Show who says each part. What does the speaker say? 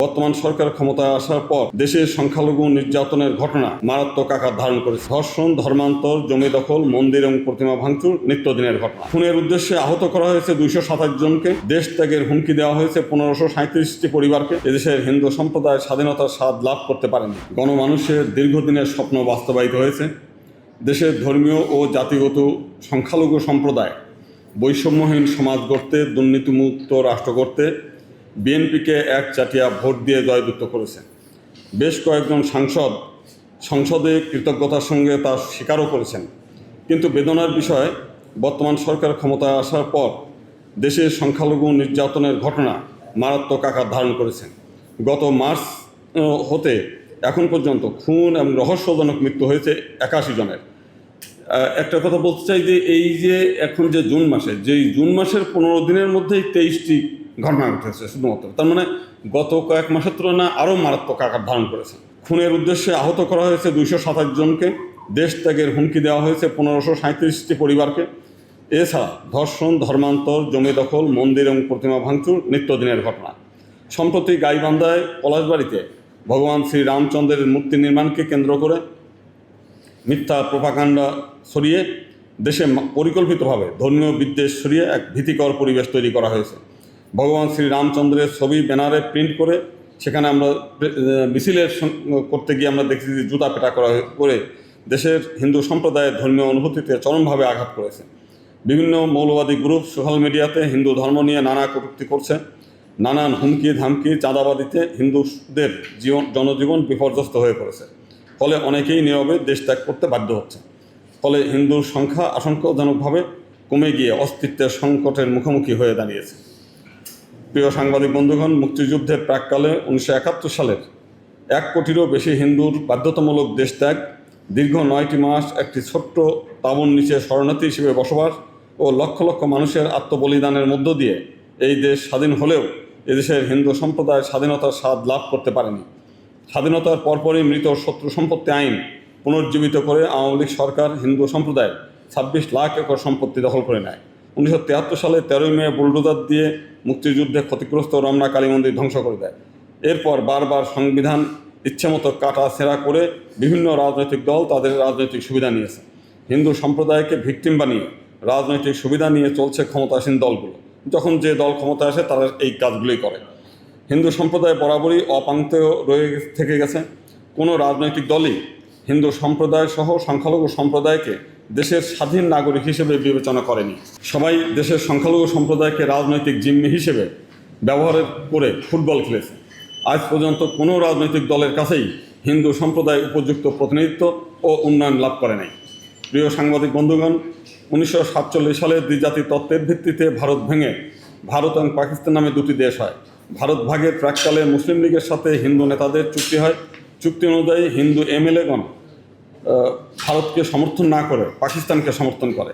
Speaker 1: বর্তমান সরকার ক্ষমতায় আসার পর দেশের সংখ্যালঘু নির্যাতনের ঘটনা মারাত্মক আকার ধারণ করেছে। ধর্ষণ, ধর্মান্তর, জমি দখল, মন্দির এবং প্রতিমা ভাঙচুর নিত্যদিনের ঘটনা। খুনের উদ্দেশ্যে আহত করা হয়েছে 227 জনকে। দেশ ত্যাগের হুমকি দেওয়া হয়েছে 1537টি পরিবারকে। এদেশের হিন্দু সম্প্রদায় স্বাধীনতার স্বাদ লাভ করতে পারেনি। গণমানুষের দীর্ঘদিনের স্বপ্ন বাস্তবায়িত হয়েছে। দেশের ধর্মীয় ও জাতিগত সংখ্যালঘু সম্প্রদায় বৈষম্যহীন সমাজ গড়তে, দুর্নীতিমুক্ত রাষ্ট্র গড়তে বিএনপিকে একচাটিয়া ভোট দিয়ে জয়যুক্ত করেছে। বেশ কয়েকজন সাংসদ সংসদে কৃতজ্ঞতার সঙ্গে তা স্বীকারও করেছেন। কিন্তু বেদনার বিষয়, বর্তমান সরকার ক্ষমতায় আসার পর দেশের সংখ্যালঘু নির্যাতনের ঘটনা মারাত্মক আকার ধারণ করেছে। গত মার্চ হতে এখন পর্যন্ত খুন এবং রহস্যজনক মৃত্যু হয়েছে 81 জনের। একটা কথা বলতে চাই যে এই যে এখন যে জুন মাসের 15 দিনের মধ্যেই 23টি ঘটনা ঘটেছে শুধুমাত্র। তার মানে গত কয়েক মাসের তুলনায় আরও মারাত্মক আকার ধারণ করেছে। খুনের উদ্দেশ্যে আহত করা হয়েছে 227 জনকে। দেশ ত্যাগের হুমকি দেওয়া হয়েছে 1537টি পরিবারকে। এছাড়া ধর্ষণ, ধর্মান্তর, জমি দখল, মন্দির এবং প্রতিমা ভাঙচুর নিত্যদিনের ঘটনা। সম্প্রতি গাইবান্ধায় পলাশবাড়িতে ভগবান শ্রী রামচন্দ্রের মূর্তি নির্মাণকে কেন্দ্র করে মিথ্যা প্রোপাগান্ডা ছড়িয়ে দেশে পরিকল্পিতভাবে ধর্মীয় বিদ্বেষ ছড়িয়ে এক ভীতিকর পরিবেশ তৈরি করা হয়েছে। ভগবান শ্রী রামচন্দ্রের ছবি ব্যানারে প্রিন্ট করে সেখানে আমরা মিছিলের করতে গিয়ে আমরা দেখছি যে জুতা পেটা করে দেশের হিন্দু সম্প্রদায়ের ধর্মীয় অনুভূতিতে চরমভাবে আঘাত করেছে। বিভিন্ন মৌলবাদী গ্রুপ সোশ্যাল মিডিয়াতে হিন্দু ধর্ম নিয়ে নানা কটূক্তি করছে। নানান হুমকি ধামকি, চাঁদাবাদিতে হিন্দুদের জনজীবন বিপর্যস্ত হয়ে পড়েছে। ফলে অনেকেই নীরবে দেশ ত্যাগ করতে বাধ্য হচ্ছে। ফলে হিন্দুর সংখ্যা আশঙ্কাজনকভাবে কমে গিয়ে অস্তিত্বের সংকটের মুখোমুখি হয়ে দাঁড়িয়েছে। প্রিয় সাংবাদিক বন্ধুগণ, মুক্তিযুদ্ধের প্রাককালে 1971 সালের 1 কোটিরও বেশি হিন্দুর বাধ্যতামূলক দেশ ত্যাগ, দীর্ঘ 9টি মাস একটি ছোট্ট তাঁবুর নিচে শরণার্থী হিসেবে বসবাস ও লক্ষ লক্ষ মানুষের আত্মবলিদানের মধ্য দিয়ে এই দেশ স্বাধীন হলেও এদেশের হিন্দু সম্প্রদায় স্বাধীনতার স্বাদ লাভ করতে পারেনি। স্বাধীনতার পরপরই মৃত শত্রু সম্পত্তি আইন পুনর্জীবিত করে আওয়ামী লীগ সরকার হিন্দু সম্প্রদায়ের 26 লাখ একর সম্পত্তি দখল করে নেয়। 1973 সালে 13 মে বুলডোজার দিয়ে মুক্তিযুদ্ধে ক্ষতিগ্রস্ত রমনা কালী মন্দির ধ্বংস করে দেয়। এরপর বারবার সংবিধান ইচ্ছেমতো কাটা ছেঁড়া করে বিভিন্ন রাজনৈতিক দল তাদের রাজনৈতিক সুবিধা নিয়েছে। হিন্দু সম্প্রদায়কে ভিকটিম বানিয়ে রাজনৈতিক সুবিধা নিয়ে চলছে ক্ষমতাসীন দলগুলো। যখন যে দল ক্ষমতায় আসে তারা এই কাজগুলোই করে। হিন্দু সম্প্রদায় বরাবরই অপাঙ্ক্তেয় থেকে গেছে। কোনো রাজনৈতিক দলই হিন্দু সম্প্রদায় সহ সংখ্যালঘু সম্প্রদায়কে দেশের স্বাধীন নাগরিক হিসেবে বিবেচনা করেনি। সবাই দেশের সংখ্যালঘু সম্প্রদায়কে রাজনৈতিক জিম্মি হিসেবে ব্যবহার করে ফুটবল খেলেছে। আজ পর্যন্ত কোনো রাজনৈতিক দলের কাছেই হিন্দু সম্প্রদায় উপযুক্ত প্রতিনিধিত্ব ও উন্নয়ন লাভ করে নাই। প্রিয় সাংবাদিক বন্ধুগণ, 1947 সালে দ্বিজাতি তত্ত্বের ভিত্তিতে ভারত ভেঙে ভারত এবং পাকিস্তান নামে 2টি দেশ হয়। ভারত ভাগের প্রাককালে মুসলিম লীগের সাথে হিন্দু নেতাদের চুক্তি হয়। চুক্তি অনুযায়ী হিন্দু এমএলএগণ ভারতকে সমর্থন না করে পাকিস্তানকে সমর্থন করে।